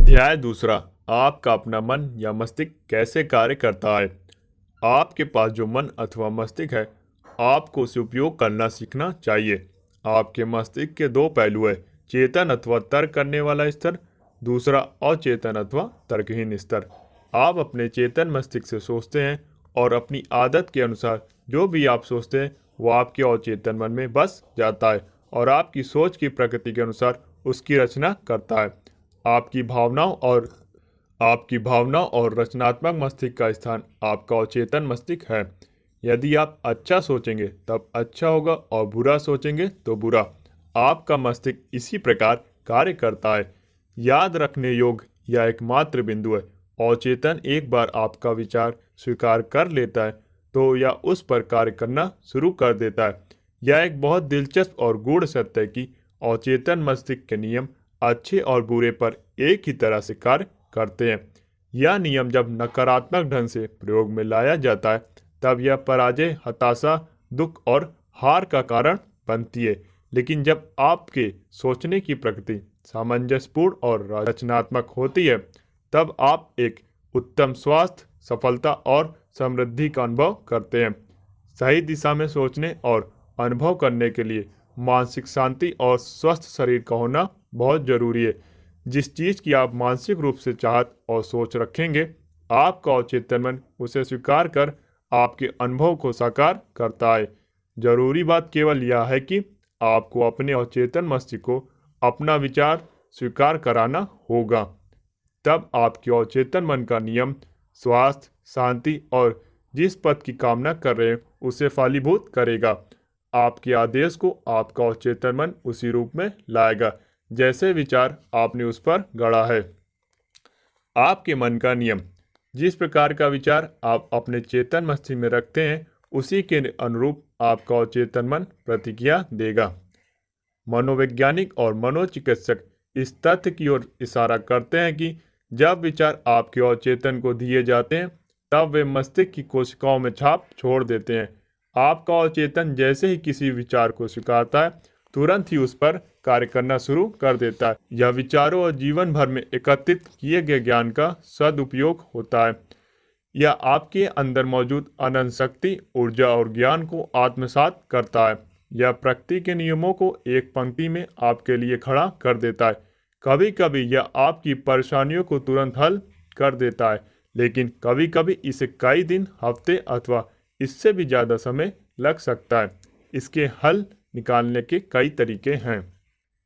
अध्याय दूसरा। आपका अपना मन या मस्तिष्क कैसे कार्य करता है। आपके पास जो मन अथवा मस्तिष्क है, आपको उसे उपयोग करना सीखना चाहिए। आपके मस्तिष्क के दो पहलू है, चेतन अथवा तर्क करने वाला स्तर, दूसरा अचेतन अथवा तर्कहीन स्तर। आप अपने चेतन मस्तिष्क से सोचते हैं और अपनी आदत के अनुसार जो भी आप सोचते हैं वो आपके अचेतन मन में बस जाता है और आपकी सोच की प्रकृति के अनुसार उसकी रचना करता है। आपकी भावनाओं और रचनात्मक मस्तिष्क का स्थान आपका अचेतन मस्तिष्क है। यदि आप अच्छा सोचेंगे तब अच्छा होगा और बुरा सोचेंगे तो बुरा। आपका मस्तिष्क इसी प्रकार कार्य करता है। याद रखने योग्य यह एकमात्र बिंदु है। अचेतन एक बार आपका विचार स्वीकार कर लेता है तो यह उस पर कार्य करना शुरू कर देता है। यह एक बहुत दिलचस्प और गूढ़ सत्य है कि अचेतन मस्तिष्क के नियम अच्छे और बुरे पर एक ही तरह से कार्य करते हैं। यह नियम जब नकारात्मक ढंग से प्रयोग में लाया जाता है तब यह पराजय, हताशा, दुख और हार का कारण बनती है। लेकिन जब आपके सोचने की प्रकृति सामंजस्यपूर्ण और रचनात्मक होती है तब आप एक उत्तम स्वास्थ्य, सफलता और समृद्धि का अनुभव करते हैं। सही दिशा में सोचने और अनुभव करने के लिए मानसिक शांति और स्वस्थ शरीर का होना बहुत जरूरी है। जिस चीज़ की आप मानसिक रूप से चाहत और सोच रखेंगे, आपका अवचेतन मन उसे स्वीकार कर आपके अनुभव को साकार करता है। जरूरी बात केवल यह है कि आपको अपने अवचेतन मस्तिष्क को अपना विचार स्वीकार कराना होगा। तब आपके अवचेतन मन का नियम स्वास्थ्य, शांति और जिस पद की कामना कर रहे हैं उसे फलीभूत करेगा। आपके आदेश को आपका अवचेतन मन उसी रूप में लाएगा जैसे विचार आपने उस पर गढ़ा है। आपके मन का नियम, जिस प्रकार का विचार आप अपने चेतन मस्तिष्क में रखते हैं उसी के अनुरूप आपका अवचेतन मन प्रतिक्रिया देगा। मनोवैज्ञानिक और मनोचिकित्सक इस तथ्य की ओर इशारा करते हैं कि जब विचार आपके अवचेतन को दिए जाते हैं तब वे मस्तिष्क की कोशिकाओं में छाप छोड़ देते हैं। आपका अवचेतन जैसे ही किसी विचार को स्वीकारता है तुरंत ही उस पर कार्य करना शुरू कर देता है। यह विचारों और जीवन भर में एकत्रित किए गए ज्ञान का सदुपयोग होता है। यह आपके अंदर मौजूद अनंत शक्ति, ऊर्जा और ज्ञान को आत्मसात करता है। यह प्रकृति के नियमों को एक पंक्ति में आपके लिए खड़ा कर देता है। कभी कभी यह आपकी परेशानियों को तुरंत हल कर देता है, लेकिन कभी कभी इसे कई दिन, हफ्ते अथवा इससे भी ज़्यादा समय लग सकता है। इसके हल निकालने के कई तरीके हैं।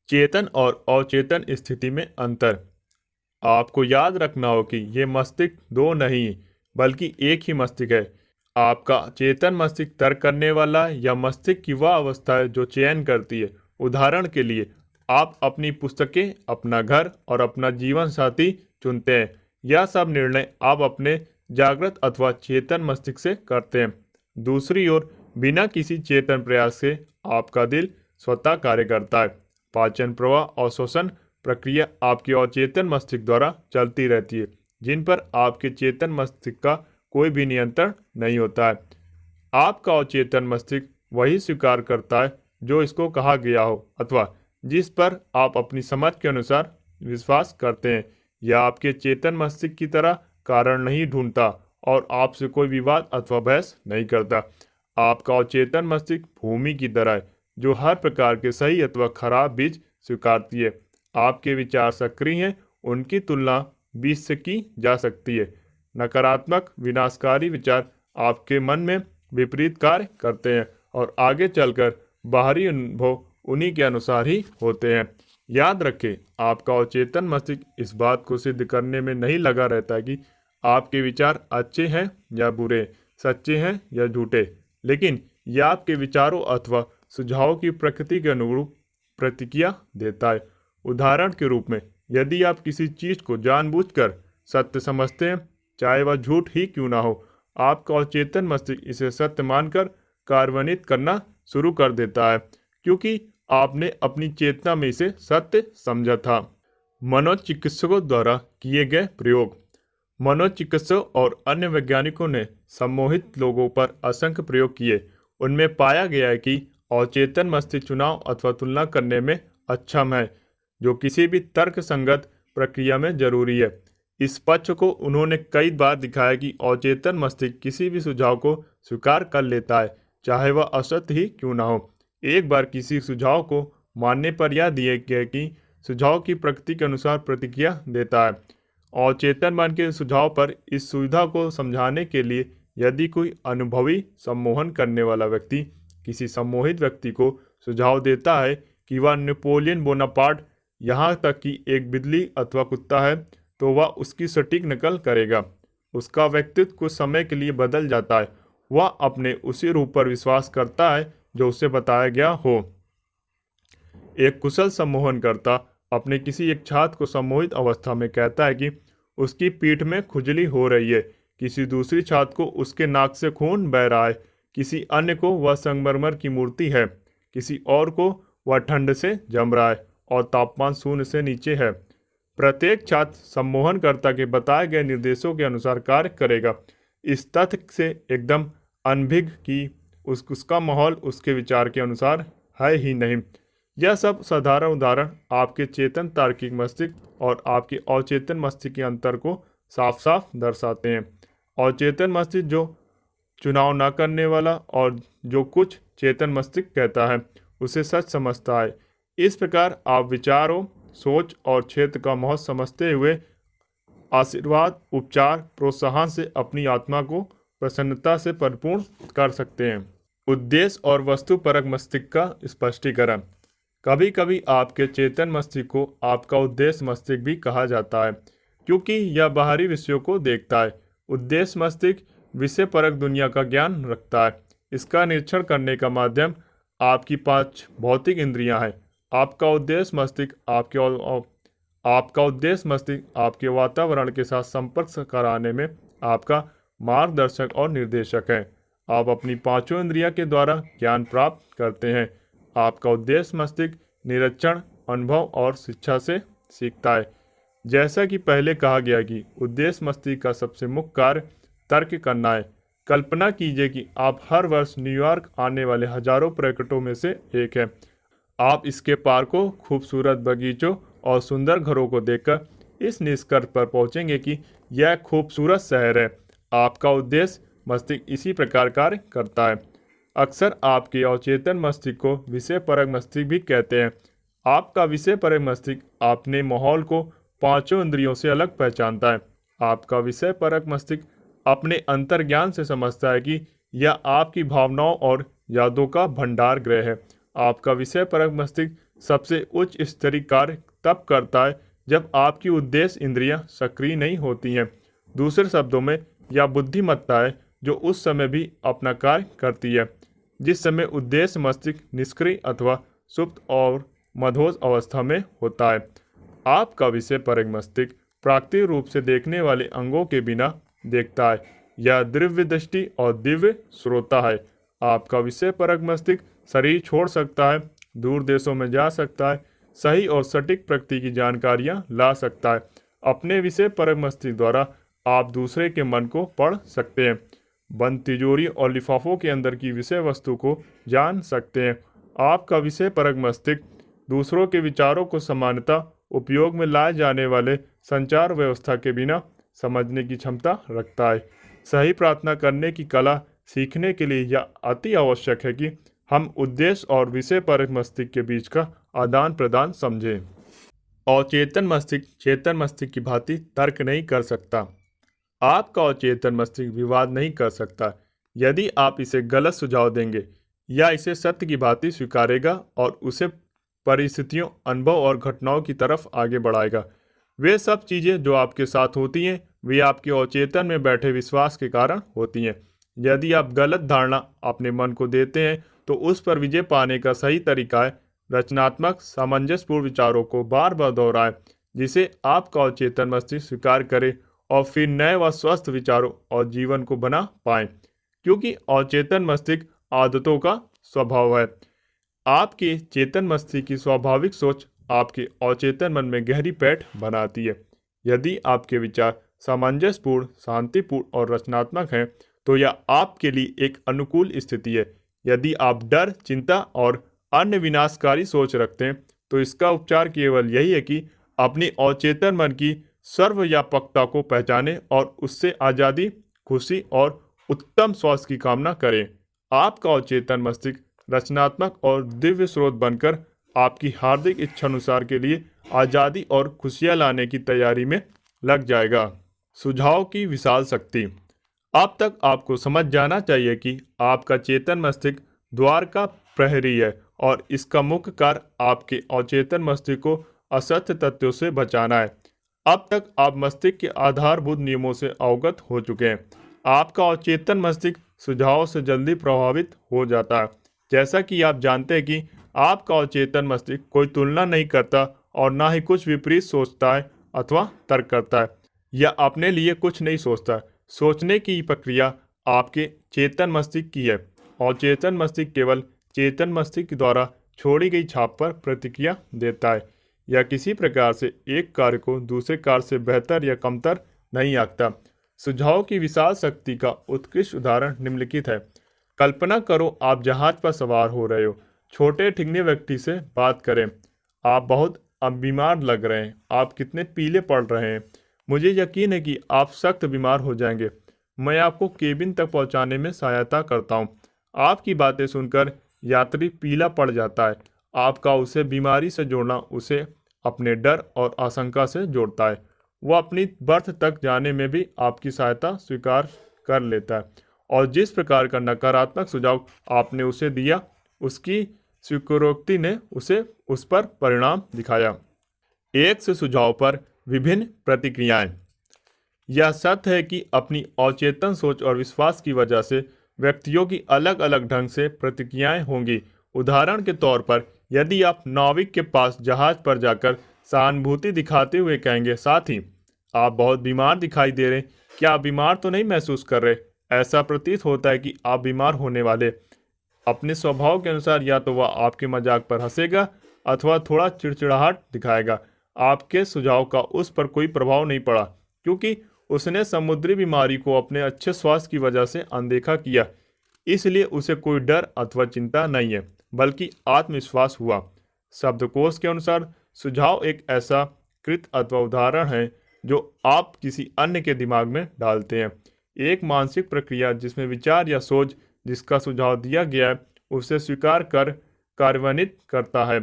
चेतन और अचेतन स्थिति में अंतर। आपको याद रखना हो कि ये मस्तिष्क दो नहीं बल्कि एक ही मस्तिष्क है। आपका चेतन मस्तिष्क तर्क करने वाला या मस्तिष्क की वह अवस्था है जो चयन करती है। उदाहरण के लिए, आप अपनी पुस्तकें, अपना घर और अपना जीवन साथी चुनते हैं। यह सब निर्णय आप अपने जागृत अथवा चेतन मस्तिष्क से करते हैं। दूसरी ओर, बिना किसी चेतन प्रयास से आपका दिल स्वतः कार्य करता है। पाचन प्रवाह और श्वसन प्रक्रिया आपके अचेतन मस्तिष्क द्वारा चलती रहती है, जिन पर आपके चेतन मस्तिष्क का कोई भी नियंत्रण नहीं होता है। आपका अचेतन मस्तिष्क वही स्वीकार करता है जो इसको कहा गया हो अथवा जिस पर आप अपनी समझ के अनुसार विश्वास करते हैं। यह आपके चेतन मस्तिष्क की तरह कारण नहीं ढूंढता और आपसे कोई विवाद अथवा बहस नहीं करता। आपका अचेतन मस्तिष्क भूमि की तरह है जो हर प्रकार के सही अथवा खराब बीज स्वीकारती है। आपके विचार सक्रिय हैं, उनकी तुलना बीज से की जा सकती है। नकारात्मक विनाशकारी विचार आपके मन में विपरीत कार्य करते हैं और आगे चलकर बाहरी अनुभव उन्हीं के अनुसार ही होते हैं। याद रखें, आपका अचेतन मस्तिष्क इस बात को सिद्ध करने में नहीं लगा रहता है कि आपके विचार अच्छे हैं या बुरे, सच्चे हैं या झूठे, लेकिन यह आपके विचारों अथवा सुझावों की प्रकृति के अनुरूप प्रतिक्रिया देता है। उदाहरण के रूप में, यदि आप किसी चीज को जानबूझकर सत्य समझते हैं, चाहे वह झूठ ही क्यों ना हो, आपका अचेतन मस्तिष्क इसे सत्य मानकर कार्यान्वित करना शुरू कर देता है, क्योंकि आपने अपनी चेतना में इसे सत्य समझा था। मनोचिकित्सकों द्वारा किए गए प्रयोग। मनोचिकित्सकों और अन्य वैज्ञानिकों ने सम्मोहित लोगों पर असंख्य प्रयोग किए। उनमें पाया गया है कि अचेतन मस्तिष्क चुनाव अथवा तुलना करने में अक्षम है, जो किसी भी तर्क संगत प्रक्रिया में जरूरी है। इस पक्ष को उन्होंने कई बार दिखाया कि अवचेतन मस्तिष्क किसी भी सुझाव को स्वीकार कर लेता है, चाहे वह असत्य ही क्यों ना हो। एक बार किसी सुझाव को मानने पर यह दिए गए कि सुझाव की प्रकृति के अनुसार प्रतिक्रिया देता है। अवचेतन मन के सुझाव पर इस सुविधा को समझाने के लिए यदि कोई अनुभवी सम्मोहन करने वाला व्यक्ति किसी सम्मोहित व्यक्ति को सुझाव देता है कि वह नेपोलियन बोनापार्ट यहाँ तक कि एक बिल्ली अथवा कुत्ता है, तो वह उसकी सटीक नकल करेगा। उसका व्यक्तित्व कुछ समय के लिए बदल जाता है। वह अपने उसी रूप पर विश्वास करता है जो उसे बताया गया हो। एक कुशल सम्मोहनकर्ता अपने किसी एक छात्र को सम्मोहित अवस्था में कहता है कि उसकी पीठ में खुजली हो रही है, किसी दूसरी छात्र को उसके नाक से खून बह रहा है, किसी अन्य को वह संगमरमर की मूर्ति है, किसी और को वह ठंड से जम रहा है और तापमान शून्य से नीचे है। प्रत्येक छात्र सम्मोहनकर्ता के बताए गए निर्देशों के अनुसार कार्य करेगा। इस तथ्य से एकदम अनभिज्ञ कि उसका माहौल उसके विचार के अनुसार है ही नहीं। यह सब साधारण उदाहरण आपके चेतन तार्किक मस्तिष्क और आपके अवचेतन मस्तिष्क के अंतर को साफ साफ दर्शाते हैं। अवचेतन मस्तिष्क जो चुनाव न करने वाला और जो कुछ चेतन मस्तिष्क कहता है उसे सच समझता है। इस प्रकार आप विचारों, सोच और क्षेत्र का महत्व समझते हुए आशीर्वाद, उपचार, प्रोत्साहन से अपनी आत्मा को प्रसन्नता से परिपूर्ण कर सकते हैं। उद्देश्य और वस्तुपरक मस्तिष्क का स्पष्टीकरण। कभी कभी आपके चेतन मस्तिष्क को आपका उद्देश्य मस्तिष्क भी कहा जाता है, क्योंकि यह बाहरी विषयों को देखता है। उद्देश्य मस्तिष्क विषय परक दुनिया का ज्ञान रखता है। इसका निरीक्षण करने का माध्यम आपकी 5 भौतिक इंद्रियां हैं। आपका उद्देश्य मस्तिष्क आपके वातावरण के साथ संपर्क कराने में आपका मार्गदर्शक और निर्देशक है। आप अपनी 5 इंद्रियों के द्वारा ज्ञान प्राप्त करते हैं। आपका उद्देश्य मस्तिष्क निरीक्षण, अनुभव और शिक्षा से सीखता है। जैसा कि पहले कहा गया कि उद्देश्य मस्तिष्क का सबसे मुख्य कार्य तर्क करना है। कल्पना कीजिए कि आप हर वर्ष न्यूयॉर्क आने वाले हजारों पर्यटकों में से एक हैं। आप इसके पार्कों, खूबसूरत बगीचों और सुंदर घरों को देखकर इस निष्कर्ष पर पहुंचेंगे कि यह खूबसूरत शहर है। आपका उद्देश्य मस्तिष्क इसी प्रकार कार्य करता है। अक्सर आपके अवचेतन मस्तिष्क को विषय परक मस्तिष्क भी कहते हैं। आपका विषय परक मस्तिष्क अपने माहौल को 5 इंद्रियों से अलग पहचानता है। आपका विषय परक मस्तिष्क अपने अंतर्ज्ञान से समझता है कि यह आपकी भावनाओं और यादों का भंडार गृह है। आपका विषय परक मस्तिष्क सबसे उच्च स्तरीय कार्य तब करता है जब आपकी उद्देश्य इंद्रियां सक्रिय नहीं होती हैं। दूसरे शब्दों में, यह बुद्धिमत्ता है जो उस समय भी अपना कार्य करती है जिस समय उद्देश्य मस्तिष्क निष्क्रिय अथवा सुप्त और मदहोश अवस्था में होता है। आपका विषय परक मस्तिष्क प्राकृतिक रूप से देखने वाले अंगों के बिना देखता है। यह दिव्य दृष्टि और दिव्य श्रोता है। आपका विषय परक मस्तिष्क शरीर छोड़ सकता है, दूर देशों में जा सकता है, सही और सटीक प्रकृति की जानकारियां ला सकता है। अपने विषय परक मस्तिष्क द्वारा आप दूसरे के मन को पढ़ सकते हैं, बंद तिजोरी और लिफाफों के अंदर की विषय वस्तु को जान सकते हैं। आपका विषय परक मस्तिष्क दूसरों के विचारों को सामान्यतः उपयोग में लाए जाने वाले संचार व्यवस्था के बिना समझने की क्षमता रखता है। सही प्रार्थना करने की कला सीखने के लिए यह अति आवश्यक है कि हम उद्देश्य और विषय परक मस्तिष्क के बीच का आदान प्रदान समझें। अवचेतन मस्तिष्क चेतन मस्तिष्क की भांति तर्क नहीं कर सकता। आपका अवचेतन मस्तिष्क विवाद नहीं कर सकता। यदि आप इसे गलत सुझाव देंगे या इसे सत्य की भांति स्वीकारेगा और उसे परिस्थितियों, अनुभव और घटनाओं की तरफ आगे बढ़ाएगा। वे सब चीज़ें जो आपके साथ होती हैं वे आपके अवचेतन में बैठे विश्वास के कारण होती हैं। यदि आप गलत धारणा अपने मन को देते हैं तो उस पर विजय पाने का सही तरीका है रचनात्मक सामंजस्यपूर्ण विचारों को बार बार दोहराएं, जिसे आपका अवचेतन मस्तिष्क स्वीकार करे और फिर नए व स्वस्थ विचारों और जीवन को बना पाएं, क्योंकि अवचेतन मस्तिष्क आदतों का स्वभाव है। आपके चेतन मस्तिष्क की स्वाभाविक सोच आपके अवचेतन मन में गहरी पैठ बनाती है। यदि आपके विचार सामंजस्यपूर्ण, शांतिपूर्ण और रचनात्मक हैं तो यह आपके लिए एक अनुकूल स्थिति है। यदि आप डर, चिंता और अन्य विनाशकारी सोच रखते हैं तो इसका उपचार केवल यही है कि अपनी अवचेतन मन की सर्वव्यापकता को पहचानें और उससे आज़ादी, खुशी और उत्तम स्वास्थ्य की कामना करें। आपका अवचेतन मस्तिष्क रचनात्मक और दिव्य स्रोत बनकर आपकी हार्दिक इच्छानुसार के लिए आज़ादी और खुशियाँ लाने की तैयारी में लग जाएगा। सुझाव की विशाल शक्ति। अब तक आपको समझ जाना चाहिए कि आपका चेतन मस्तिष्क द्वार का प्रहरी है और इसका मुख्य कार्य आपके अवचेतन मस्तिष्क को असत्य तथ्यों से बचाना है। अब तक आप मस्तिष्क के आधारभूत नियमों से अवगत हो चुके हैं। आपका अवचेतन मस्तिष्क सुझावों से जल्दी प्रभावित हो जाता है। जैसा कि आप जानते हैं कि आपका अवचेतन मस्तिष्क कोई तुलना नहीं करता और ना ही कुछ विपरीत सोचता है अथवा तर्क करता है या अपने लिए कुछ नहीं सोचता है। सोचने की प्रक्रिया आपके चेतन मस्तिष्क की है और चेतन मस्तिष्क केवल चेतन मस्तिष्क द्वारा छोड़ी गई छाप पर प्रतिक्रिया देता है या किसी प्रकार से एक कार्य को दूसरे कार्य से बेहतर या कमतर नहीं आंकता। सुझाव की विशाल शक्ति का उत्कृष्ट उदाहरण निम्नलिखित है। कल्पना करो आप जहाज पर सवार हो रहे हो। छोटे ठिगने व्यक्ति से बात करें। आप बहुत अब बीमार लग रहे हैं। आप कितने पीले पड़ रहे हैं। मुझे यकीन है कि आप सख्त बीमार हो जाएंगे। मैं आपको केबिन तक पहुंचाने में सहायता करता हूं। आपकी बातें सुनकर यात्री पीला पड़ जाता है। आपका उसे बीमारी से जोड़ना उसे अपने डर और आशंका से जोड़ता है। वह अपनी बर्थ तक जाने में भी आपकी सहायता स्वीकार कर लेता है और जिस प्रकार का नकारात्मक सुझाव आपने उसे दिया, उसकी स्वीकारोक्ति ने उसे उस पर परिणाम दिखाया। एक से सुझाव पर विभिन्न प्रतिक्रियाएं। यह सत्य है कि अपनी अवचेतन सोच और विश्वास की वजह से व्यक्तियों की अलग अलग ढंग से प्रतिक्रियाएं होंगी। उदाहरण के तौर पर यदि आप नाविक के पास जहाज पर जाकर सहानुभूति दिखाते हुए कहेंगे, साथी आप बहुत बीमार दिखाई दे रहे, क्या आप बीमार तो नहीं महसूस कर रहे? ऐसा प्रतीत होता है कि आप बीमार होने वाले। अपने स्वभाव के अनुसार या तो वह आपके मजाक पर हंसेगा अथवा थोड़ा चिड़चिड़ाहट दिखाएगा। आपके सुझाव का उस पर कोई प्रभाव नहीं पड़ा क्योंकि उसने समुद्री बीमारी को अपने अच्छे स्वास्थ्य की वजह से अनदेखा किया। इसलिए उसे कोई डर अथवा चिंता नहीं है, बल्कि आत्मविश्वास हुआ। शब्दकोश के अनुसार सुझाव एक ऐसा कृत अथवा उदाहरण है जो आप किसी अन्य के दिमाग में डालते हैं। एक मानसिक प्रक्रिया जिसमें विचार या सोच जिसका सुझाव दिया गया है उसे स्वीकार कर कार्यान्वित करता है।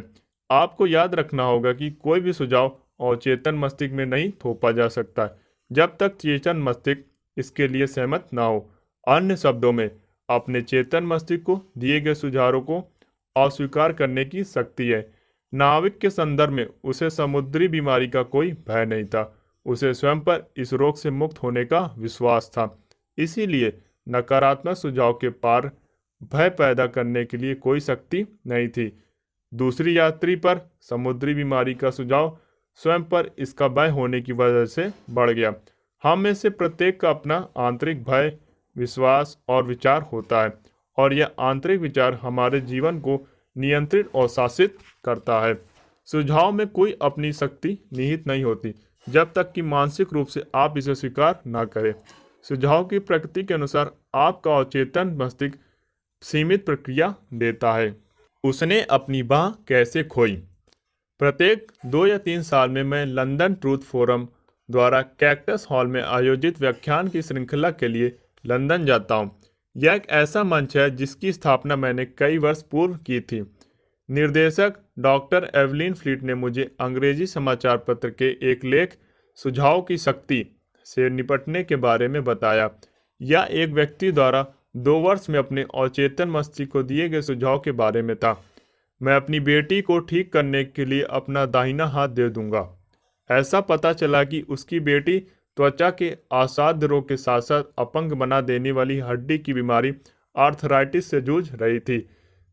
आपको याद रखना होगा कि कोई भी सुझाव अवचेतन मस्तिष्क में नहीं थोपा जा सकता जब तक चेतन मस्तिष्क इसके लिए सहमत ना हो। अन्य शब्दों में, अपने चेतन मस्तिष्क को दिए गए सुझावों को अस्वीकार करने की शक्ति है। नाविक के संदर्भ में उसे समुद्री बीमारी का कोई भय नहीं था। उसे स्वयं पर इस रोग से मुक्त होने का विश्वास था। इसीलिए नकारात्मक सुझाव के पार भय पैदा करने के लिए कोई शक्ति नहीं थी। दूसरी यात्री पर समुद्री बीमारी का सुझाव स्वयं पर इसका भय होने की वजह से बढ़ गया। हम में से प्रत्येक का अपना आंतरिक भय, विश्वास और विचार होता है और यह आंतरिक विचार हमारे जीवन को नियंत्रित और शासित करता है। सुझाव में कोई अपनी शक्ति निहित नहीं होती जब तक कि मानसिक रूप से आप इसे स्वीकार ना करें। सुझाव की प्रकृति के अनुसार आपका अवचेतन मस्तिष्क सीमित प्रक्रिया देता है। उसने अपनी बाह कैसे खोई। प्रत्येक 2 या 3 साल में मैं लंदन ट्रूथ फोरम द्वारा कैक्टस हॉल में आयोजित व्याख्यान की श्रृंखला के लिए लंदन जाता हूँ। यह एक ऐसा मंच है जिसकी स्थापना मैंने कई वर्ष पूर्व की थी। निर्देशक डॉक्टर एवलिन फ्लीट ने मुझे अंग्रेजी समाचार पत्र के एक लेख सुझाव की शक्ति से निपटने के बारे में बताया। यह एक व्यक्ति द्वारा 2 वर्ष में अपने अवचेतन मस्तिष्क को दिए गए सुझाव के बारे में था। मैं अपनी बेटी को ठीक करने के लिए अपना दाहिना हाथ दे दूंगा। ऐसा पता चला कि उसकी बेटी त्वचा के असाध्य रोग के साथ साथ अपंग बना देने वाली हड्डी की बीमारी आर्थराइटिस से जूझ रही थी।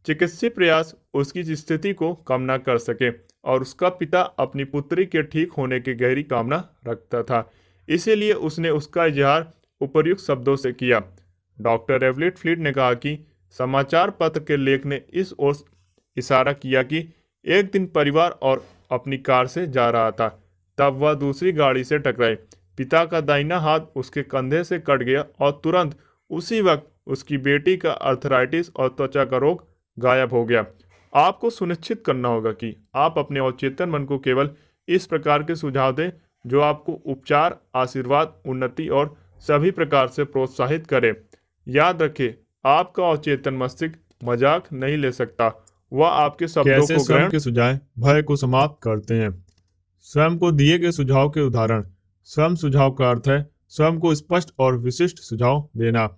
चिकित्सीय प्रयास उसकी स्थिति को कम न कर सके और उसका पिता अपनी पुत्री के ठीक होने की गहरी कामना रखता था। इसीलिए उसने उसका इजहार उपर्युक्त शब्दों से किया। डॉक्टर एवलिट फ्लीट ने कहा कि समाचार पत्र के लेख ने इस ओर इशारा किया कि एक दिन परिवार और अपनी कार से जा रहा था, तब वह दूसरी गाड़ी से टकराई। पिता का दाहिना हाथ उसके कंधे से कट गया और तुरंत उसी वक्त उसकी बेटी का आर्थराइटिस और त्वचा का रोग गायब हो गया। आपको सुनिश्चित करना होगा कि आप अपने अवचेतन मन को केवल इस प्रकार के सुझाव दें जो आपको उपचार, आशीर्वाद, उन्नति और सभी प्रकार से प्रोत्साहित करें। याद रखें, आपका अचेतन मस्तिष्क मजाक नहीं ले सकता। वह आपके शब्दों कैसे को स्वयं ग्रहण के सुझाव भय को समाप्त करते हैं। स्वयं को दिए गए सुझाव के उदाहरण। स्वयं सुझाव का अर्थ है स्वयं को स्पष्ट और विशिष्ट सुझाव देना।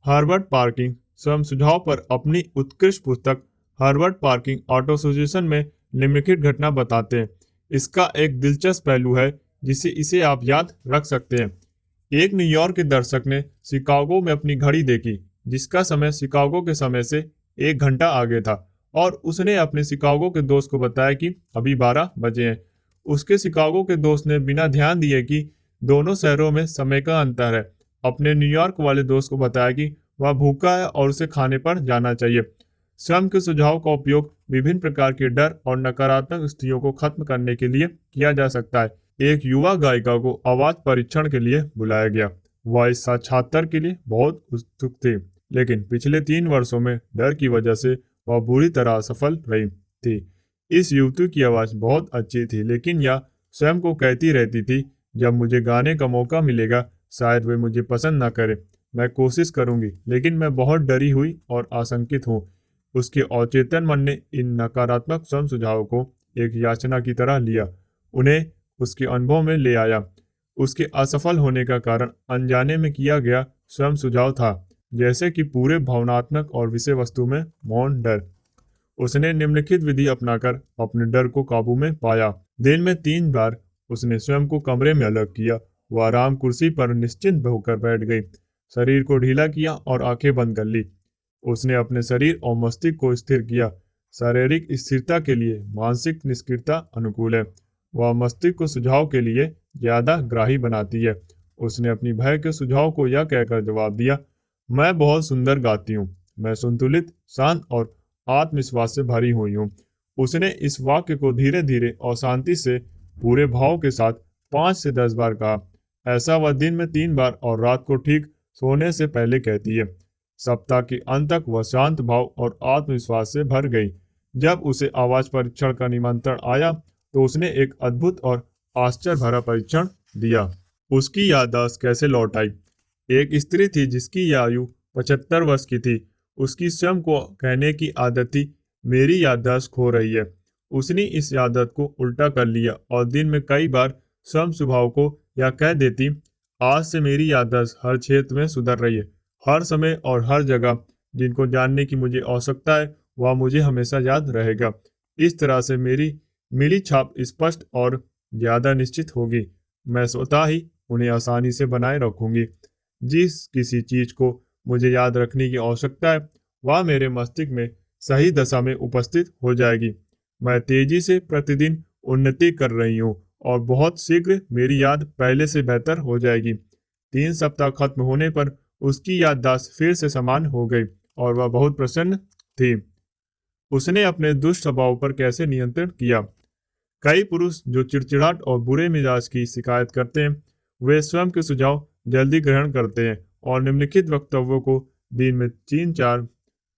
हार्वर्ड पार्किंग स्वयं सुझाव पर अपनी उत्कृष्ट पुस्तक हार्वर्ड पार्किंग ऑटो सजेशन में निम्नलिखित घटना बताते हैं। इसका एक दिलचस्प पहलू है जिसे इसे आप याद रख सकते हैं। एक न्यूयॉर्क के दर्शक ने शिकागो में अपनी घड़ी देखी जिसका समय शिकागो के समय से 1 घंटा आगे था और उसने अपने शिकागो के दोस्त को बताया कि अभी 12 बजे हैं। उसके शिकागो के दोस्त ने बिना ध्यान दिए कि दोनों शहरों में समय का अंतर है, अपने न्यूयॉर्क वाले दोस्त को बताया कि वह भूखा है और उसे खाने पर जाना चाहिए। स्वयं के सुझाव का उपयोग विभिन्न प्रकार के डर और नकारात्मक स्थितियों को खत्म करने के लिए किया जा सकता है। एक युवा गायिका को आवाज परीक्षण के लिए बुलाया गया। वह इस साक्षात्कार के लिए बहुत उत्सुक थी, लेकिन पिछले 3 वर्षों में डर की वजह से वह बुरी तरह असफल रही थी। इस युवती की आवाज बहुत अच्छी थी, लेकिन यह स्वयं को कहती रहती थी, जब मुझे गाने का मौका मिलेगा शायद वे मुझे पसंद न करें। मैं कोशिश करूंगी, लेकिन मैं बहुत डरी हुई और आशंकित हूँ। उसके अचेतन मन ने इन नकारात्मक स्वयं सुझावों को एक याचना की तरह लिया, उन्हें उसके अनुभव में ले आया। उसके असफल होने का कारण अनजाने में किया गया स्वयं सुझाव था, जैसे कि पूरे भावनात्मक और विषय वस्तु में मौन डर। उसने निम्नलिखित विधि अपनाकर अपने डर को काबू में पाया। दिन में 3 बार उसने स्वयं को कमरे में अलग किया। वह आराम कुर्सी पर निश्चिंत होकर बैठ गई, शरीर को ढीला किया और आंखें बंद कर ली। उसने अपने शरीर और मस्तिष्क को स्थिर किया। शारीरिक स्थिरता के लिए मानसिक निष्क्रियता अनुकूल है। वह मस्तिष्क को सुझाव के लिए ज्यादा ग्राही बनाती है। उसने अपनी भय के सुझाव को यह कहकर जवाब दिया, मैं बहुत सुंदर गाती हूँ, मैं संतुलित, शांत और आत्मविश्वास से भरी हुई हूँ। उसने इस वाक्य को धीरे धीरे और शांति से पूरे भाव के साथ 5 से 10 बार कहा। ऐसा वह दिन में 3 बार और रात को ठीक सोने से पहले कहती है। सप्ताह के अंत तक वह शांत भाव और आत्मविश्वास से भर गई। जब उसे आवाज परीक्षण का निमंत्रण आया तो उसने एक अद्भुत और आश्चर्य भरा परीक्षण दिया। उसकी याददाश्त कैसे लौट आई। एक स्त्री थी जिसकी आयु 75 वर्ष की थी। उसकी स्वयं को कहने की आदत थी, मेरी याददाश्त खो रही है। उसने इस आदत को उल्टा कर लिया और दिन में कई बार स्वयं स्वभाव को यह कह देती, आज से मेरी याददाश्त हर क्षेत्र में सुधर रही है। हर समय और हर जगह जिनको जानने की मुझे आवश्यकता है वह मुझे हमेशा याद रहेगा। इस तरह से मेरी मिली छाप स्पष्ट और ज्यादा निश्चित होगी। मैं स्वतः ही उन्हें आसानी से बनाए रखूंगी। जिस किसी चीज को मुझे याद रखने की आवश्यकता है वह मेरे मस्तिष्क में सही दशा में उपस्थित हो जाएगी। मैं तेजी से प्रतिदिन उन्नति कर रही हूँ और बहुत शीघ्र मेरी याद पहले से बेहतर हो जाएगी। 3 सप्ताह खत्म होने पर उसकी याददाश्त फिर से समान हो गई और वह बहुत प्रसन्न थी। उसने अपने दुष्ट स्वभाव पर कैसे नियंत्रण किया। कई पुरुष जो चिड़चिड़ाहट और बुरे मिजाज की शिकायत करते हैं, वे स्वयं के सुझाव जल्दी ग्रहण करते हैं और निम्नलिखित वक्तव्यों को दिन में 3-4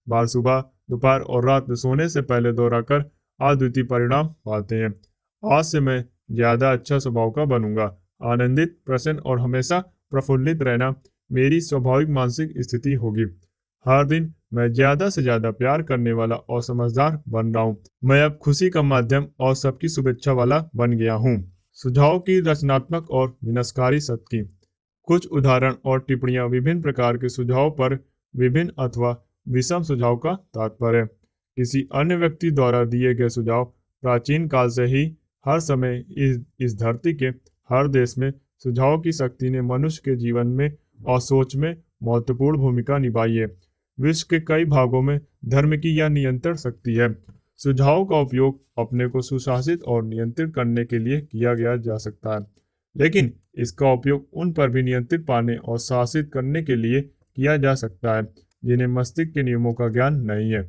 बार सुबह, दोपहर और रात में सोने से पहले दोहराकर अद्वितीय परिणाम पाते हैं। आज से मैं ज्यादा अच्छा स्वभाव का बनूंगा। आनंदित, प्रसन्न और हमेशा प्रफुल्लित रहना मेरी स्वाभाविक मानसिक स्थिति होगी। हर दिन मैं ज्यादा से ज्यादा प्यार करने वाला और समझदार बन रहा हूँ। मैं अब खुशी का माध्यम और सबकी शुभेच्छा वाला बन गया हूँ। सुझाव की रचनात्मक और विनाशकारी शक्ति। कुछ उदाहरण और टिप्पणियां विभिन्न प्रकार के सुझाव पर विभिन्न अथवा विषम सुझाव का तात्पर्य। किसी अन्य व्यक्ति द्वारा दिए गए सुझाव प्राचीन काल से ही हर समय इस धरती के हर देश में सुझाव की शक्ति ने मनुष्य के जीवन में और सोच में महत्वपूर्ण भूमिका निभाई है। विश्व के कई भागों में धर्म की यह नियंत्रण शक्ति है। सुझाव का उपयोग अपने को सुशासित और नियंत्रित करने के लिए किया गया जा सकता है, लेकिन इसका उपयोग उन पर भी नियंत्रित पाने और शासित करने के लिए किया जा सकता है जिन्हें मस्तिष्क के नियमों का ज्ञान नहीं है।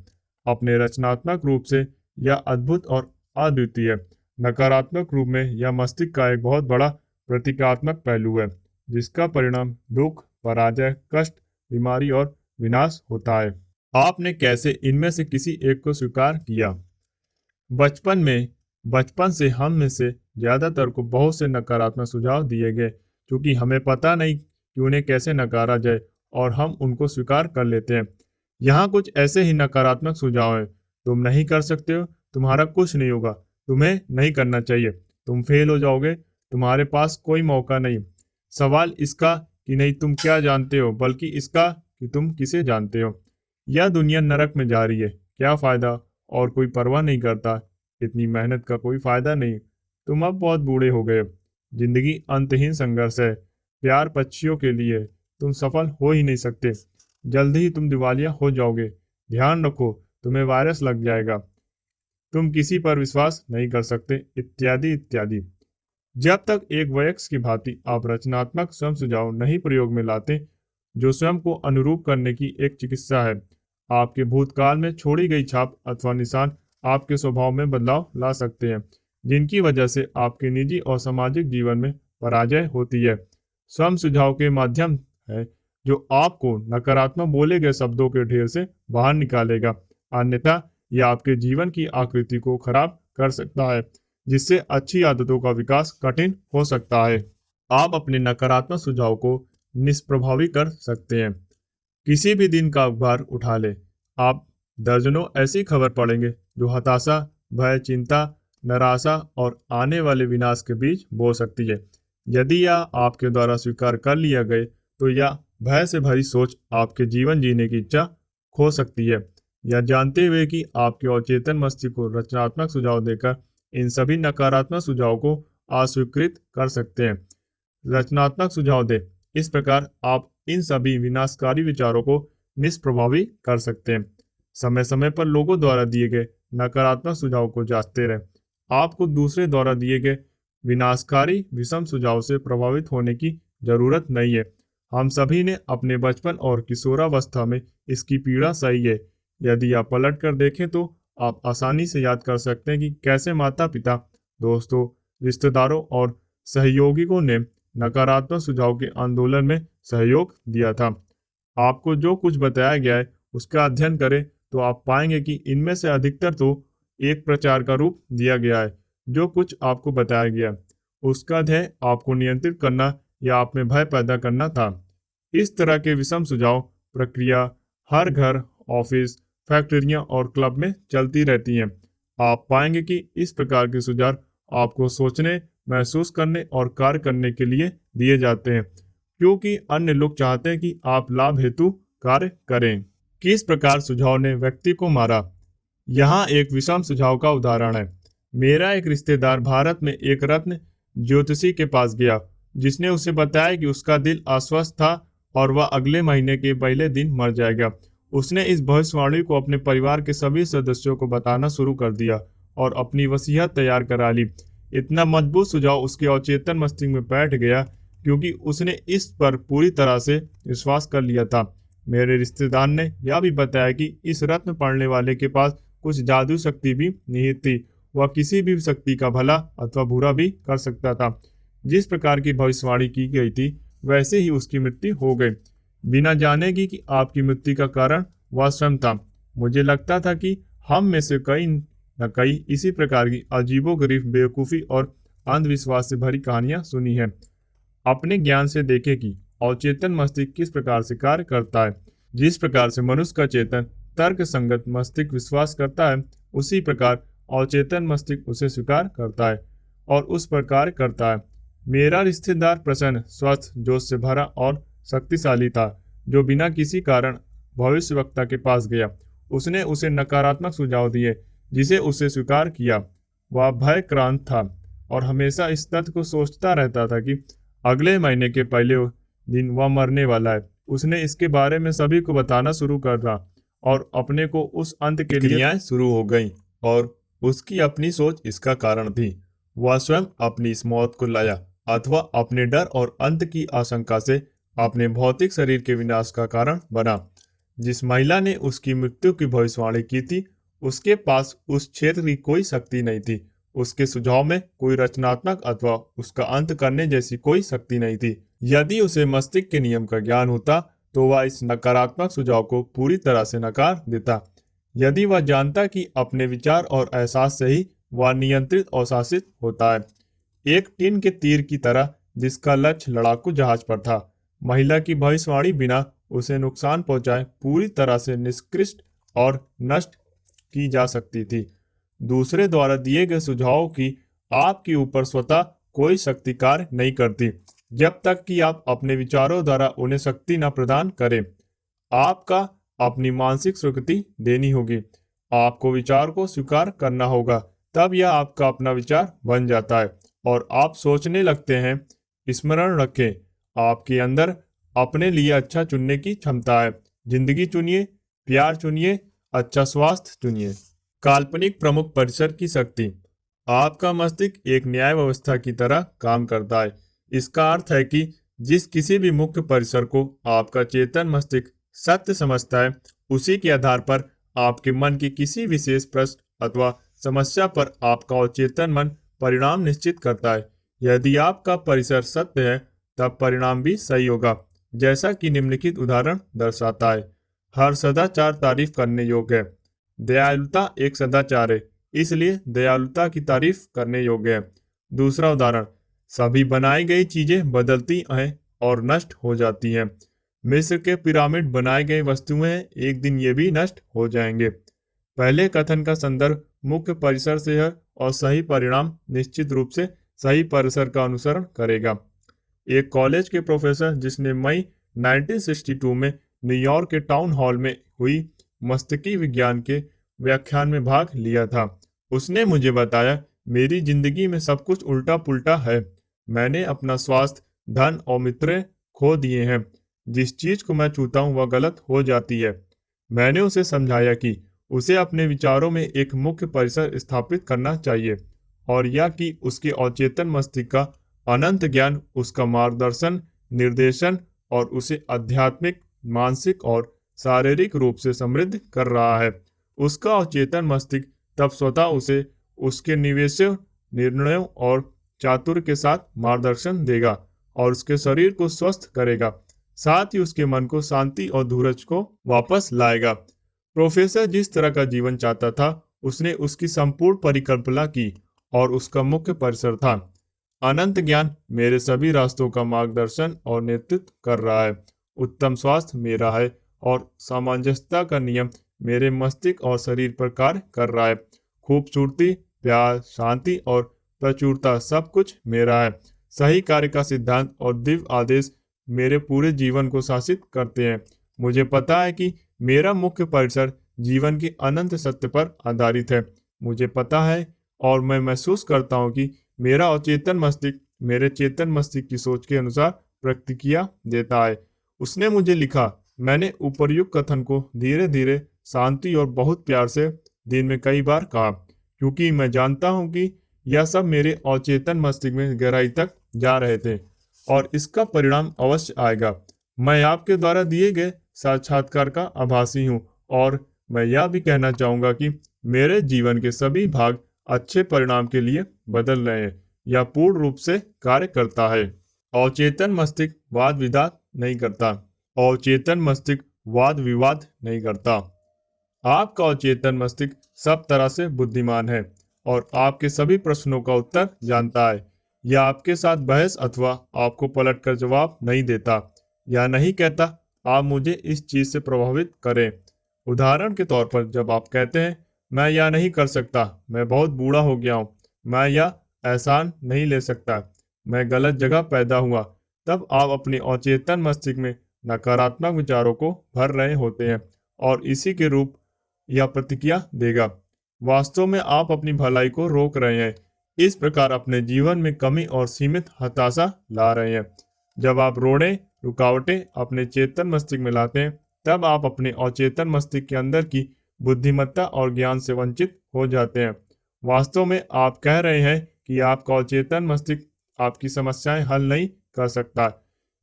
अपने रचनात्मक रूप से यह अद्भुत और अद्वितीय है। नकारात्मक रूप में यह मस्तिष्क का एक बहुत बड़ा प्रतीकात्मक पहलू है जिसका परिणाम दुख, पराजय, कष्ट, बीमारी और विनाश होता है। आपने कैसे इनमें से किसी एक को स्वीकार किया। बचपन में बचपन से हम में से ज्यादातर को बहुत से नकारात्मक सुझाव दिए गए, क्योंकि हमें पता नहीं कि उन्हें कैसे नकारा जाए और हम उनको स्वीकार कर लेते हैं। यहाँ कुछ ऐसे ही नकारात्मक सुझाव हैं। तुम नहीं कर सकते हो, तुम्हारा कुछ नहीं होगा, तुम्हें नहीं करना चाहिए, तुम फेल हो जाओगे, तुम्हारे पास कोई मौका नहीं। सवाल इसका कि नहीं तुम क्या जानते हो, बल्कि इसका कि तुम किसे जानते हो। यह दुनिया नरक में जा रही है, क्या फायदा, और कोई परवाह नहीं करता, इतनी मेहनत का कोई फायदा नहीं, तुम अब बहुत बूढ़े हो गए, जिंदगी अंतहीन संघर्ष है, प्यार पक्षियों के लिए, तुम सफल हो ही नहीं सकते, जल्द ही तुम दिवालिया हो जाओगे, ध्यान रखो तुम्हें वायरस लग जाएगा, तुम किसी पर विश्वास नहीं कर सकते, इत्यादि इत्यादि। जब तक एक वयस्क की भांति आप रचनात्मक स्वयं सुझाव नहीं प्रयोग में लाते, जो स्वयं को अनुरूप करने की एक चिकित्सा है, आपके भूतकाल में छोड़ी गई छाप अथवा निशान आपके स्वभाव में बदलाव ला सकते हैं, जिनकी वजह से आपके निजी और सामाजिक जीवन में पराजय होती है। स्वयं सुझाव के माध्यम है जो आपको नकारात्मक बोले गए शब्दों के ढेर से बाहर निकालेगा, अन्यथा यह आपके जीवन की आकृति को खराब कर सकता है, जिससे अच्छी आदतों का विकास कठिन हो सकता है। आप अपने नकारात्मक सुझाव को निष्प्रभावी कर सकते हैं। किसी भी दिन का अखबार उठा ले, आप दर्जनों ऐसी खबर पढ़ेंगे जो हताशा, भय, चिंता, निराशा और आने वाले विनाश के बीच बो सकती है। यदि यह आपके द्वारा स्वीकार कर लिया गए, तो यह भय से भरी सोच आपके जीवन जीने की इच्छा खो सकती है। यह जानते हुए कि आपके अवचेतन मस्तिष्क को रचनात्मक सुझाव देकर इन सभी नकारात्मक सुझाव को अस्वीकृत कर सकते हैं। रचनात्मक सुझाव दें, इस प्रकार आप इन सभी विनाशकारी विचारों को निष्प्रभावी कर सकते हैं। समय समय पर लोगों द्वारा दिए गए नकारात्मक सुझाव को जांचते रहें। आपको दूसरे द्वारा दिए गए विनाशकारी विषम सुझाव से प्रभावित होने की जरूरत नहीं है। हम सभी ने अपने बचपन और किशोरावस्था में इसकी पीड़ा सही है। यदि आप पलट कर देखें तो आप आसानी से याद कर सकते हैं कि कैसे माता पिता, दोस्तों, रिश्तेदारों और सहयोगियों ने नकारात्मक सुझाव के आंदोलन में सहयोग दिया था। आपको जो कुछ बताया गया है उसका अध्ययन करें तो आप पाएंगे कि इनमें से अधिकतर तो एक प्रचार का रूप दिया गया है। जो कुछ आपको बताया गया उसका ध्येय आपको नियंत्रित करना या आप में भय पैदा करना था। इस तरह के विषम सुझाव प्रक्रिया हर घर, ऑफिस, फैक्ट्रियां और क्लब में चलती रहती हैं। आप पाएंगे कि इस प्रकार के सुझाव आपको सोचने, महसूस करने और कार्य करने के लिए दिए जाते हैं, क्योंकि अन्य लोग चाहते हैं कि आप लाभ हेतु कार्य करें। किस प्रकार सुझाव ने व्यक्ति को मारा? यहाँ एक विषम सुझाव का उदाहरण है। मेरा एक रिश्तेदार भारत में एक रत्न ज्योतिषी के पास गया, जिसने उसे बताया कि उसका दिल अस्वस्थ था और वह अगले महीने के पहले दिन मर जाएगा। उसने इस भविष्यवाणी को अपने परिवार के सभी सदस्यों को बताना शुरू कर दिया और अपनी वसीयत तैयार करा ली। इतना मजबूत सुझाव उसके अवचेतन मस्तिष्क में बैठ गया, क्योंकि उसने इस पर पूरी तरह से विश्वास कर लिया था। मेरे रिश्तेदार ने यह भी बताया कि इस रत्न पढ़ने वाले के पास कुछ जादू शक्ति भी निहित थी। वह किसी भी शक्ति का भला अथवा बुरा भी कर सकता था। जिस प्रकार की भविष्यवाणी की गई थी, वैसे ही उसकी मृत्यु हो गई, बिना जाने कि आपकी मृत्यु का कारण वह स्वयं था। मुझे लगता था कि हम में से कई न कई इसी प्रकार की अजीबोगरीब बेवकूफ़ी और अंधविश्वास से भरी कहानियां सुनी हैं। अपने ज्ञान से देखें कि अवचेतन मस्तिष्क किस प्रकार से कार्य करता है। जिस प्रकार से मनुष्य का चेतन तर्क संगत मस्तिष्क विश्वास करता है, उसी प्रकार अवचेतन मस्तिष्क उसे स्वीकार करता है और उस प्रकार करता है। मेरा रिश्तेदार प्रसन्न, स्वस्थ, जोश से भरा और शक्तिशाली था, जो बिना किसी कारण भविष्यवक्ता के पास गया। उसने उसे नकारात्मक सुझाव दिए, जिसे उसे स्वीकार किया। वह भयक्रांत था और हमेशा इस तथ्य को सोचता रहता था कि अगले महीने के पहले दिन वह मरने वाला है। उसने इसके बारे में सभी को बताना शुरू कर दिया और अपने को उस अंत के लिए क्रियाएं शुरू हो गईं, और उसकी अपनी सोच इसका कारण थी। वह स्वयं अपनी इस मौत को लाया अथवा अपने डर और अंत की आशंका से अपने भौतिक शरीर के विनाश का कारण बना। जिस महिला ने उसकी मृत्यु की भविष्यवाणी की थी, उसके पास उस क्षेत्र की कोई शक्ति नहीं थी। उसके सुझाव में कोई रचनात्मक अथवा उसका अंत करने जैसी कोई शक्ति नहीं थी। यदि उसे मस्तिष्क के नियम का ज्ञान होता तो वह इस नकारात्मक सुझाव को पूरी तरह से नकार देता। यदि वह जानता कि अपने विचार और एहसास से ही वह नियंत्रित और शासित होता है। एक टिन के तीर की तरह जिसका लक्ष्य लड़ाकू जहाज पर था। महिला की भविष्यवाणी बिना उसे नुकसान पहुंचाए पूरी तरह से निष्कृष्ट और नष्ट की जा सकती थी। दूसरे द्वारा दिए गए सुझावों की आपके ऊपर स्वतः कोई शक्ति कार्य नहीं करती जब तक कि आप अपने विचारों द्वारा उन्हें शक्ति न प्रदान करें। आपका अपनी मानसिक स्वीकृति देनी होगी। आपको विचार को स्वीकार करना होगा, तब यह आपका अपना विचार बन जाता है और आप सोचने लगते हैं। स्मरण रखें, आपके अंदर अपने लिए अच्छा चुनने की क्षमता है। जिंदगी चुनिए, प्यार चुनिए, अच्छा स्वास्थ्य चुनिए। काल्पनिक प्रमुख परिसर की शक्ति। आपका मस्तिष्क एक न्याय व्यवस्था की तरह काम करता है। इसका अर्थ है कि जिस किसी भी मुख्य परिसर को आपका चेतन मस्तिष्क सत्य समझता है, उसी के आधार पर आपके मन की किसी विशेष प्रश्न अथवा समस्या पर आपका अवचेतन मन परिणाम निश्चित करता है। यदि आपका परिसर सत्य है, तब परिणाम भी सही होगा, जैसा कि निम्नलिखित उदाहरण दर्शाता है। हर सदाचार तारीफ करने योग्य है। दयालुता एक सदाचार है, इसलिए दयालुता की तारीफ करने योग्य है। दूसरा उदाहरण, सभी बनाई गई चीजें बदलती हैं और नष्ट हो जाती हैं। मिस्र के पिरामिड बनाए गए वस्तुएं एक दिन ये भी नष्ट हो जाएंगे। पहले कथन का संदर्भ मुख्य परिसर से है और सही परिणाम निश्चित रूप से सही परिसर का अनुसरण करेगा। एक कॉलेज के प्रोफेसर जिसने मई 1962 में न्यूयॉर्क के टाउन हॉल में हुई मस्तिष्की विज्ञान के व्याख्यान में भाग लिया था, उसने मुझे बताया, मेरी जिंदगी में सब कुछ उल्टा पुल्टा है। मैंने अपना स्वास्थ्य, धन और मित्र खो दिए हैं। जिस चीज को मैं छूता हूँ वह गलत हो जाती है। मैंने उसे समझाया कि उसे अपने विचारों में एक मुख्य परिसर स्थापित करना चाहिए और यह कि उसके अवचेतन मस्तिष्क का अनंत ज्ञान उसका मार्गदर्शन, निर्देशन और उसे आध्यात्मिक, मानसिक और शारीरिक रूप से समृद्ध कर रहा है। उसका अवचेतन मस्तिष्क तब स्वतः उसे उसके निवेशों, निर्णयों और चातुर्य के साथ मार्गदर्शन देगा और उसके शरीर को स्वस्थ करेगा, साथ ही उसके मन को शांति और धीरज को वापस लाएगा। प्रोफेसर जिस तरह का जीवन चाहता था, उसने उसकी संपूर्ण परिकल्पना की और उसका मुख्य परिसर था अनंत ज्ञान मेरे सभी रास्तों का मार्गदर्शन और नेतृत्व कर रहा है। उत्तम स्वास्थ्य मेरा है और सामंजस्यता का नियम मेरे मस्तिष्क और शरीर पर कार्य कर रहा है। खूबसूरती, प्यार, शांति और प्रचुरता सब कुछ मेरा है। सही कार्य का सिद्धांत और दिव्य आदेश मेरे पूरे जीवन को शासित करते हैं। मुझे पता है कि मेरा मुख्य परिसर जीवन के अनंत सत्य पर आधारित है। मुझे पता है और मैं महसूस करता हूँ कि मेरा अवचेतन मस्तिष्क मेरे चेतन मस्तिष्क की सोच के अनुसार प्रतिक्रिया देता है। उसने मुझे लिखा, मैंने उपर्युक्त कथन को धीरे धीरे, शांति और बहुत प्यार से दिन में कई बार कहा, क्योंकि मैं जानता हूं कि यह सब मेरे अवचेतन मस्तिष्क में गहराई तक जा रहे थे और इसका परिणाम अवश्य आएगा। मैं आपके द्वारा दिए गए साक्षात्कार का आभासी हूं और मैं यह भी कहना चाहूंगा कि मेरे जीवन के सभी भाग अच्छे परिणाम के लिए बदल रहे हैं। यह पूर्ण रूप से कार्य करता है। अवचेतन मस्तिष्क वाद विवाद नहीं करता। अवचेतन मस्तिष्क वाद विवाद नहीं करता। आपका अवचेतन मस्तिष्क सब तरह से बुद्धिमान है और आपके सभी प्रश्नों का उत्तर जानता है। यह आपके साथ बहस अथवा आपको पलटकर जवाब नहीं देता या नहीं कहता, आप मुझे इस चीज से प्रभावित करें। उदाहरण के तौर पर, जब आप कहते हैं, मैं यह नहीं कर सकता, मैं बहुत बूढ़ा हो गया हूँ, मैं यह एहसान नहीं ले सकता, मैं गलत जगह पैदा हुआ, तब आप अपने अवचेतन मस्तिष्क में नकारात्मक विचारों को भर रहे होते हैं और इसी के रूप यह प्रतिक्रिया देगा। वास्तव में आप अपनी भलाई को रोक रहे हैं। इस प्रकार अपने जीवन में कमी और सीमित हताशा ला रहे हैं। जब आप रोड़े, रुकावटें अपने चेतन मस्तिष्क में लाते हैं, तब आप अपने अवचेतन मस्तिष्क के अंदर की बुद्धिमत्ता और ज्ञान से वंचित हो जाते हैं। वास्तव में आप कह रहे हैं कि आपका अवचेतन मस्तिष्क आपकी समस्याएं हल नहीं कर सकता।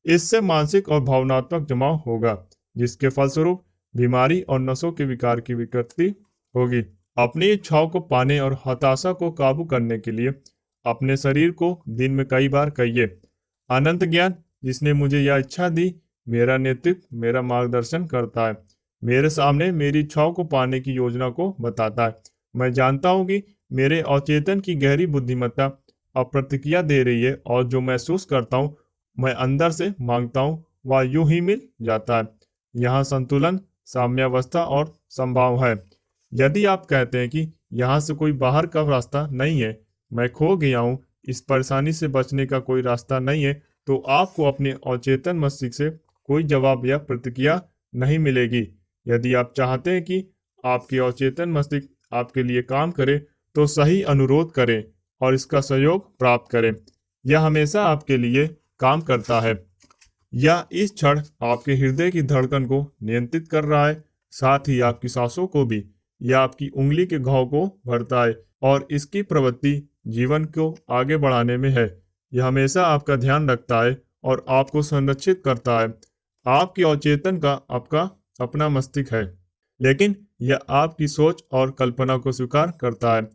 इससे मानसिक और भावनात्मक जमाव होगा, जिसके फलस्वरूप बीमारी और नसों के विकार की विकृति होगी। अपनी इच्छाओं को पाने और हताशा को काबू करने के लिए अपने शरीर को दिन में कई बार कहिए, अनंत ज्ञान जिसने मुझे यह इच्छा दी, मेरा नेतृत्व, मेरा मार्गदर्शन करता है, मेरे सामने मेरी इच्छाओं को पाने की योजना को बताता है। मैं जानता हूं कि मेरे अवचेतन की गहरी बुद्धिमत्ता अब प्रतिक्रिया दे रही है और जो महसूस करता हूँ मैं अंदर से मांगता हूँ वह यूं ही मिल जाता है। यहाँ संतुलन, साम्यावस्था और संभाव है। यदि आप कहते हैं कि यहाँ से कोई बाहर का रास्ता नहीं है, मैं खो गया हूँ, इस परेशानी से बचने का कोई रास्ता नहीं है, तो आपको अपने अवचेतन मस्तिष्क से कोई जवाब या प्रतिक्रिया नहीं मिलेगी। यदि आप चाहते हैं कि आपके अवचेतन मस्तिष्क आपके लिए काम करे, तो सही अनुरोध करें और इसका सहयोग प्राप्त करें। यह हमेशा आपके लिए काम करता है। यह इस क्षण आपके हृदय की धड़कन को नियंत्रित कर रहा है, साथ ही आपकी सांसों को भी। यह आपकी उंगली के घाव को भरता है और इसकी प्रवृत्ति जीवन को आगे बढ़ाने में है। यह हमेशा आपका ध्यान रखता है और आपको संरक्षित करता है। आपके अवचेतन का आपका अपना मस्तिष्क है, लेकिन यह आपकी सोच और कल्पना को स्वीकार करता है।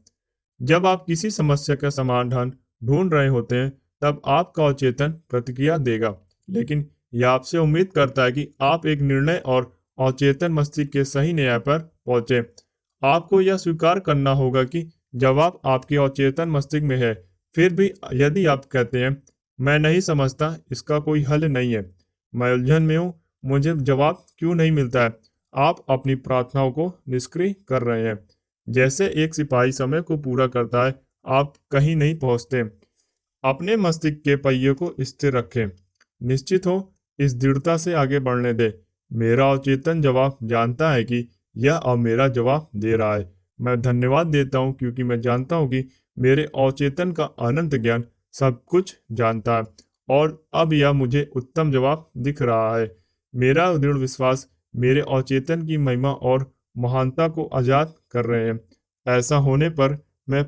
जब आप किसी समस्या का समाधान ढूंढ रहे होते हैं, तब आपका अवचेतन प्रतिक्रिया देगा, लेकिन यह आपसे उम्मीद करता है कि आप एक निर्णय और अवचेतन मस्तिष्क के सही न्याय पर पहुंचे। आपको यह स्वीकार करना होगा कि जवाब आपके अवचेतन मस्तिष्क में है। फिर भी यदि आप कहते हैं मैं नहीं समझता, इसका कोई हल नहीं है, मैं उलझन में हूँ, मुझे जवाब क्यों नहीं मिलता है, आप अपनी प्रार्थनाओं को निष्क्रिय कर रहे हैं। जैसे एक सिपाही समय को पूरा करता है, आप कहीं नहीं पहुंचते। अपने मस्तिष्क के पहिए को स्थिर रखें। निश्चित हो, इस दृढ़ता से आगे बढ़ने दें। मेरा अवचेतन जवाब जानता है कि यह अब मेरा जवाब दे रहा है। मैं धन्यवाद देता हूँ क्योंकि मैं जानता हूँ कि मेरे अवचेतन का अनंत ज्ञान सब कुछ जानता है और अब यह मुझे उत्तम जवाब दिख रहा है। मेरा दृढ़ विश्वास मेरे अवचेतन की महिमा और महानता को आजाद कर रहे हैं। ऐसा होने पर मैं